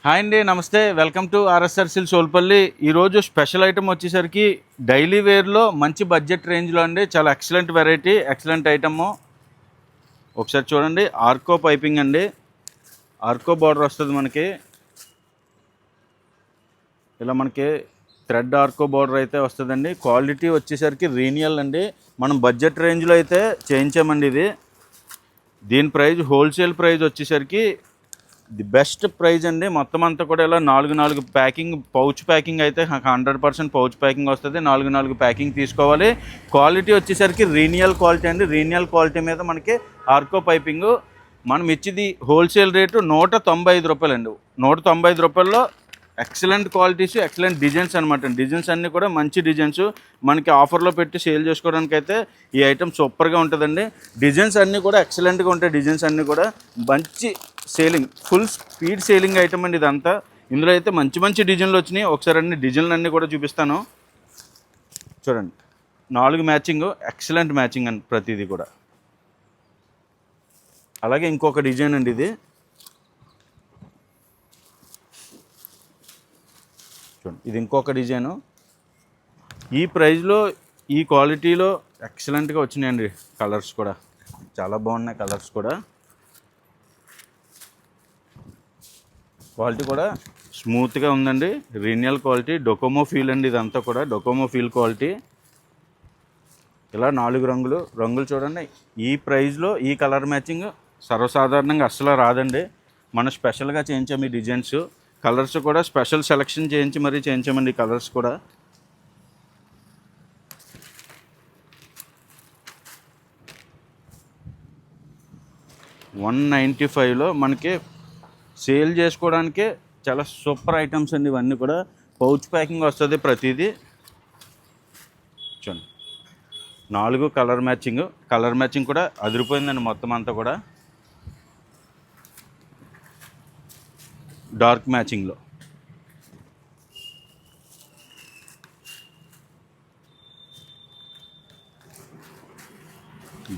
Hi అండి, నమస్తే. Welcome to RSR Silks Solpalli. ఈరోజు స్పెషల్ ఐటమ్ వచ్చేసరికి డైలీ వేర్లో మంచి బడ్జెట్ రేంజ్లో అండి. చాలా ఎక్సలెంట్ వెరైటీ, ఎక్సలెంట్ ఐటము. ఒకసారి చూడండి, ఆర్కో పైపింగ్ అండి. ఆర్కో బార్డర్ వస్తుంది మనకి. ఇలా మనకి థ్రెడ్ ఆర్కో బార్డర్ అయితే వస్తుందండి. క్వాలిటీ వచ్చేసరికి రీనియల్ అండి. మనం బడ్జెట్ రేంజ్లో అయితే చేయించామండి ఇది. దీని ప్రైస్ హోల్సేల్ ప్రైస్ వచ్చేసరికి ది బెస్ట్ ప్రైజ్ అండి. మొత్తం అంతా కూడా ఇలా నాలుగు ప్యాకింగ్, పౌచ్ ప్యాకింగ్ అయితే 100% పౌచ్ ప్యాకింగ్ వస్తుంది. నాలుగు ప్యాకింగ్ తీసుకోవాలి. క్వాలిటీ వచ్చేసరికి రీనియల్ క్వాలిటీ అండి. రీనియల్ క్వాలిటీ మీద మనకి ఆర్కో పైపింగ్. మనం ఇచ్చేది హోల్సేల్ రేటు 195 రూపాయలండి. 195 రూపాయల్లో ఎక్సలెంట్ క్వాలిటీస్, ఎక్సలెంట్ డిజైన్స్ అనమాట. డిజైన్స్ అన్నీ కూడా మంచి డిజైన్స్. మనకి ఆఫర్లో పెట్టి సేల్ చేసుకోవడానికి అయితే ఈ ఐటమ్ సూపర్గా ఉంటుందండి. డిజైన్స్ అన్నీ కూడా ఎక్సలెంట్గా ఉంటాయి. డిజైన్స్ అన్నీ కూడా మంచి selling, full speed selling item అండి ఇదంతా. ఇందులో అయితే మంచి మంచి డిజైన్లు వచ్చినాయి. ఒకసారి అన్ని డిజైన్లు అన్నీ కూడా చూపిస్తాను. చూడండి, 4 మ్యాచింగ్, ఎక్సలెంట్ మ్యాచింగ్ అండి ప్రతిదీ కూడా. అలాగే ఇంకొక డిజైన్ అండి ఇది. చూడండి, ఇది ఇంకొక డిజైను. ఈ ప్రైస్లో, ఈ క్వాలిటీలో ఎక్సలెంట్గా వచ్చినాయండి. కలర్స్ కూడా చాలా బాగున్నాయి. కలర్స్ కూడా, క్వాలిటీ కూడా స్మూత్గా ఉందండి. రీనియల్ క్వాలిటీ, డొకోమో ఫీల్ అండి ఇదంతా కూడా. Docomo feel quality. ఇలా 4 రంగులు చూడండి. ఈ ప్రైస్లో ఈ కలర్ మ్యాచింగ్ సర్వసాధారణంగా అస్సలు రాదండి. మనం స్పెషల్గా చేయించాము ఈ డిజైన్స్. కలర్స్ కూడా స్పెషల్ సెలెక్షన్ చేయించి మరీ చేయించామండి. కలర్స్ కూడా $195లో మనకి సేల్ చేసుకోవడానికే చాలా సూపర్ ఐటమ్స్ అండి ఇవన్నీ కూడా. పౌచ్ ప్యాకింగ్ వస్తుంది ప్రతిదీ. చూడండి, 4 కలర్ మ్యాచింగ్ కూడా అదిరిపోయిందండి. మొత్తం అంతా కూడా డార్క్ మ్యాచింగ్లో.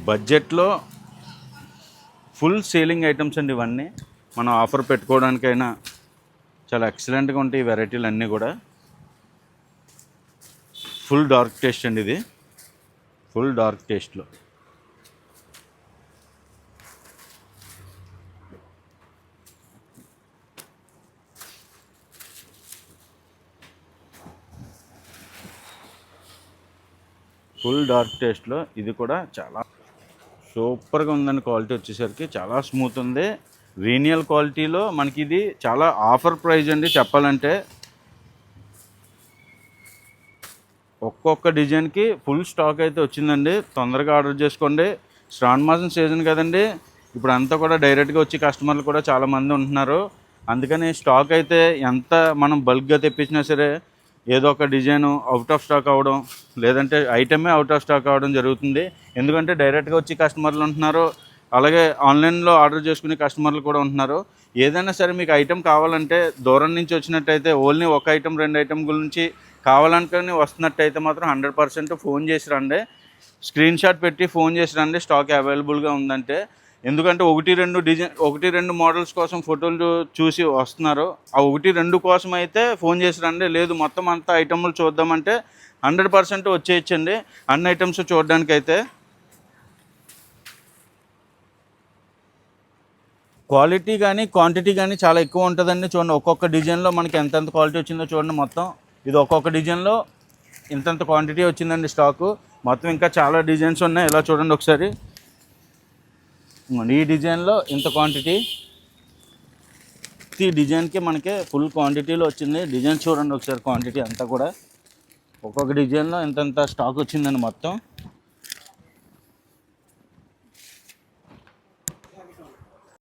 బడ్జెట్లో ఫుల్ సేలింగ్ ఐటమ్స్ అండి ఇవన్నీ. మనం ఆఫర్ పెట్టుకోవడానికైనా చాలా ఎక్సలెంట్గా ఉంటాయి ఈ వెరైటీలు అన్నీ కూడా. ఫుల్ డార్క్ టేస్ట్ అండి ఇది. ఫుల్ డార్క్ టేస్ట్లో ఇది కూడా చాలా సూపర్గా ఉందండి. క్వాలిటీ వచ్చేసరికి చాలా స్మూత్ ఉంది. రీనియల్ క్వాలిటీలో మనకి ఇది చాలా ఆఫర్ ప్రైజ్ అండి చెప్పాలంటే. ఒక్కొక్క డిజైన్కి ఫుల్ స్టాక్ అయితే వచ్చిందండి. తొందరగా ఆర్డర్ చేసుకోండి. శ్రావణ మాసం సీజన్ కదండి. ఇప్పుడు అంతా కూడా డైరెక్ట్గా వచ్చి కస్టమర్లు కూడా చాలామంది ఉంటున్నారు. అందుకని స్టాక్ అయితే ఎంత మనం బల్క్గా తెప్పించినా సరే ఏదో ఒక డిజైన్ అవుట్ ఆఫ్ స్టాక్ అవ్వడం, లేదంటే ఐటమే అవుట్ ఆఫ్ స్టాక్ అవ్వడం జరుగుతుంది. ఎందుకంటే డైరెక్ట్గా వచ్చి కస్టమర్లు ఉంటున్నారు. అలాగే ఆన్లైన్లో ఆర్డర్ చేసుకునే కస్టమర్లు కూడా ఉంటున్నారు. ఏదైనా సరే మీకు ఐటెం కావాలంటే దూరం నుంచి వచ్చినట్టయితే, ఓన్లీ ఒక ఐటెం 2 ఐటెం గురించి కావాలనుకొని వస్తున్నట్టయితే మాత్రం 100% ఫోన్ చేసి రండి. స్క్రీన్ షాట్ పెట్టి ఫోన్ చేసి రండి స్టాక్ అవైలబుల్గా ఉందంటే. ఎందుకంటే 1-2 మోడల్స్ కోసం ఫోటోలు చూసి వస్తున్నారు. ఆ 1-2 కోసం అయితే ఫోన్ చేసి రండి. లేదు మొత్తం అంతా ఐటమ్లు చూద్దామంటే 100% వచ్చేయచ్చండి అన్ని ఐటమ్స్ చూడడానికైతే. క్వాలిటీ కానీ క్వాంటిటీ కానీ చాలా ఎక్కువ ఉంటుందండి. చూడండి, ఒక్కొక్క డిజైన్లో మనకి ఎంతెంత క్వాలిటీ వచ్చిందో చూడండి. మొత్తం ఇది ఒక్కొక్క డిజైన్లో ఇంతంత క్వాంటిటీ వచ్చిందండి స్టాకు. మొత్తం ఇంకా చాలా డిజైన్స్ ఉన్నాయి. ఇలా చూడండి ఒకసారి. ఈ డిజైన్లో ఇంత క్వాంటిటీ, ఈ డిజైన్కి మనకి ఫుల్ క్వాంటిటీలో వచ్చింది. డిజైన్ చూడండి ఒకసారి. క్వాంటిటీ అంతా కూడా ఒక్కొక్క డిజైన్లో ఇంతంత స్టాక్ వచ్చిందండి మొత్తం.